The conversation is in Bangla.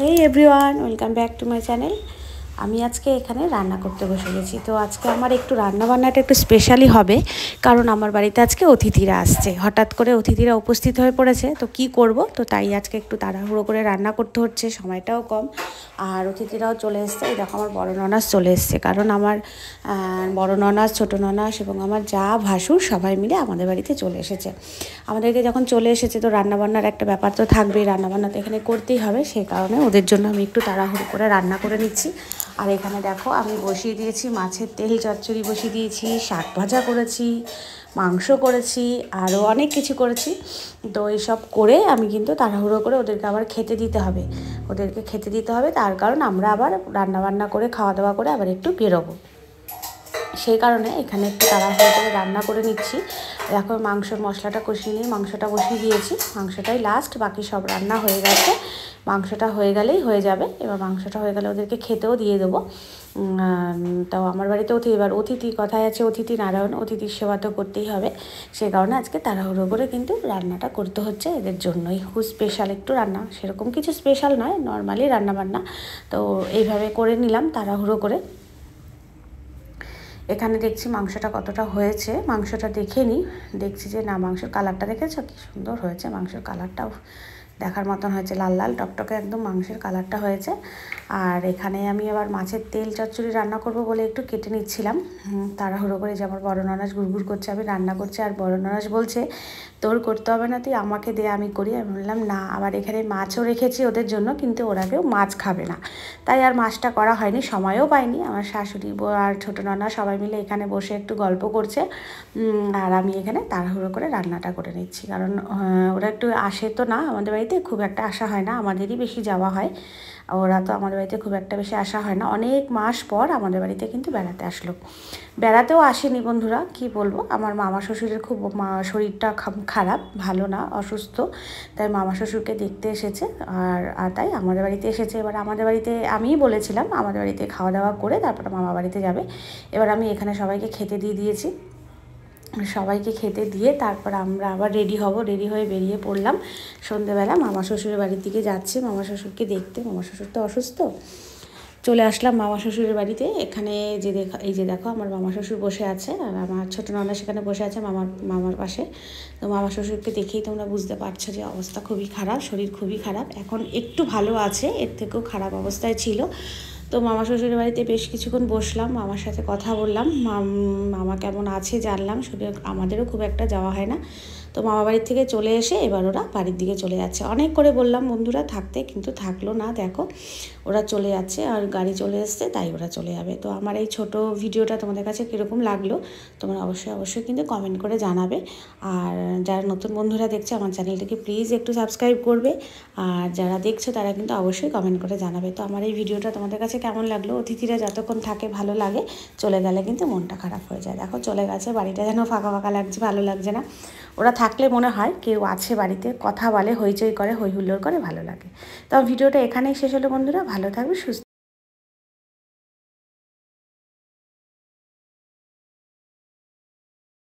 Hey everyone welcome back to my channel. আমি আজকে এখানে রান্না করতে বসে গেছি। তো আজকে আমার একটু রান্নাবান্নাটা একটু স্পেশালি হবে, কারণ আমার বাড়িতে আজকে অতিথিরা আসছে। হঠাৎ করে অতিথিরা উপস্থিত হয়ে পড়েছে, তো কি করব, তো তাই আজকে একটু তাড়াহুড়ো করে রান্না করতে হচ্ছে, সময়টাও কম আর অতিথিরাও চলে এসছে। এই দেখো আমার বড় ননাস চলে এসছে, কারণ আমার বড় ননাস, ছোটো ননাস এবং আমার যা ভাসুর সবাই মিলে আমাদের বাড়িতে চলে এসেছে। আমাদেরকে যখন চলে এসেছে তো রান্নাবান্নার একটা ব্যাপার তো থাকবেই, রান্নাবান্না তো এখানে করতেই হবে। সেই কারণে ওদের জন্য আমি একটু তাড়াহুড়ো করে রান্না করে নিচ্ছি। আর এখানে দেখো আমি বসিয়ে দিয়েছি মাছের তেল চচ্চড়ি, বসিয়ে দিয়েছি শাক ভাজা করেছি, মাংস করেছি, আরও অনেক কিছু করেছি। তো এইসব করে আমি কিন্তু তাড়াহুড়ো করে ওদেরকে আবার খেতে দিতে হবে, তার কারণ আমরা আবার রান্নাবান্না করে খাওয়া দাওয়া করে আবার একটু বেরোবো। সেই কারণে এখানে একটু তাড়াহুড়ো করে রান্না করে নিচ্ছি। দেখো মাংসর মশলাটা কষিয়ে নিয়ে মাংসটা বসিয়ে দিয়েছি, মাংসটাই লাস্ট, বাকি সব রান্না হয়ে গেছে। মাংসটা হয়ে গেলেই হয়ে যাবে। এবার মাংসটা হয়ে গেলে ওদেরকে খেতেও দিয়ে দেবো। তাও আমার বাড়িতে এবার অতিথি কথায় আছে, অতিথি নারায়ণ, অতিথির সেবা তো করতেই হবে। সেই কারণে আজকে তাড়াহুড়ো করে কিন্তু রান্নাটা করতে হচ্ছে এদের জন্যই। খুব স্পেশাল একটু রান্না, সেরকম কিছু স্পেশাল নয়, নর্মালি রান্নাবান্না। তো এইভাবে করে নিলাম তাড়াহুড়ো করে। এখানে দেখছি মাংসটা কতটা হয়েছে, মাংসটা দেখে নিই। দেখছি যে না, মাংসের কালারটা দেখেছো কি সুন্দর হয়েছে, মাংসের কালারটাও দেখার মতন হয়েছে, লাল লাল টকটকে একদম মাংসের কালারটা হয়েছে। আর এখানে আমি আবার মাছের তেল চচ্চড়ি রান্না করব বলে একটু কেটে নিচ্ছিলাম তাড়াহুড়ো করে। যে আমার বড় ননাস গুড়গুড় করছে, আমি রান্না করছি, আর বড় ননাস বলছে তোর করতে হবে না, তুই আমাকে দে, আমি করি। আমি বললাম না, আবার এখানে মাছও রেখেছি ওদের জন্য, কিন্তু ওরা কেউ মাছ খাবে না, তাই আর মাছটা করা হয়নি, সময়ও পাইনি। আমার শাশুড়ি আর ছোটো ননা সবাই মিলে এখানে বসে একটু গল্প করছে, আর আমি এখানে তাড়াহুড়ো করে রান্নাটা করে নিচ্ছি। কারণ ওরা একটু আসে তো না, আমাদের বাড়িতে খুব একটা আসা হয় না, আমাদেরই বেশি যাওয়া হয়। ওরা তো আমাদের বাড়িতে খুব একটা বেশি আসা হয় না। অনেক মাস পর আমাদের বাড়িতে কিন্তু বেড়াতে আসলো। বেড়াতেও আসেনি বন্ধুরা, কি বলবো, আমার মামা শ্বশুরের খুব শরীরটা খারাপ, ভালো না, অসুস্থ, তাই মামা শ্বশুরকে দেখতে এসেছে। আর তাই আমাদের বাড়িতে এসেছে। এবার আমাদের বাড়িতে আমিই বলেছিলাম আমাদের বাড়িতে খাওয়া দাওয়া করে তারপর মামা বাড়িতে যাবে। এবার আমি এখানে সবাইকে খেতে দিয়ে দিয়েছি। সবাইকে খেতে দিয়ে তারপর আমরা আবার রেডি হব, রেডি হয়ে বেরিয়ে পড়লাম। সন্ধেবেলা মামা শ্বশুরের বাড়ির দিকে যাচ্ছি মামা শ্বশুরকে দেখতে। মামা শ্বশুর তো অসুস্থ। চলে আসলাম মামা শ্বশুরের বাড়িতে। এখানে এই যে দেখো আমার মামা শ্বশুর বসে আছে, আর আমার ছোটো ননা সেখানে বসে আছে মামার পাশে। তো মামা শ্বশুরকে দেখেই তোমরা বুঝতে পারছো যে অবস্থা খুবই খারাপ, শরীর খুবই খারাপ। এখন একটু ভালো আছে, এর থেকেও খারাপ অবস্থায় ছিল। তো মামা শ্বশুরের বাড়িতে বেশ কিছুক্ষণ বসলাম, মামার সাথে কথা বললাম, মামা কেমন আছে জানলাম। শরীর আমাদেরও খুব একটা যাওয়া হয় না। তো মামা বাড়ির থেকে চলে এসে এবার ওরা বাড়ির দিকে চলে যাচ্ছে। অনেক করে বললাম বন্ধুরা থাকতে, কিন্তু থাকলো না। দেখো ওরা চলে যাচ্ছে, আর গাড়ি চলে এসছে, তাই ওরা চলে যাবে। তো আমার এই ছোট ভিডিওটা তোমাদের কাছে কীরকম লাগলো তোমরা অবশ্যই কিন্তু কমেন্ট করে জানাবে। আর যারা নতুন বন্ধুরা দেখছে আমার চ্যানেলটাকে প্লিজ একটু সাবস্ক্রাইব করবে, আর যারা দেখছো তারা কিন্তু অবশ্যই কমেন্ট করে জানাবে। তো আমার এই ভিডিওটা তোমাদের কাছে কেমন লাগলো। অতিথিরা যতক্ষণ থাকে ভালো লাগে, চলে গেলে কিন্তু মনটা খারাপ হয়ে যায়। দেখো চলে গেছে, বাড়িটা যেন ফাঁকা ফাঁকা লাগছে, ভালো লাগছে না। ওরা থাকলে মনে হয় কেউ আছে বাড়িতে, কথা বলে, হইচই করে, হই হুল্লোড় করে, ভালো লাগে। তো ভিডিওটা এখানেই শেষ হলো বন্ধুরা। ভালো থাকবে, সুস্থ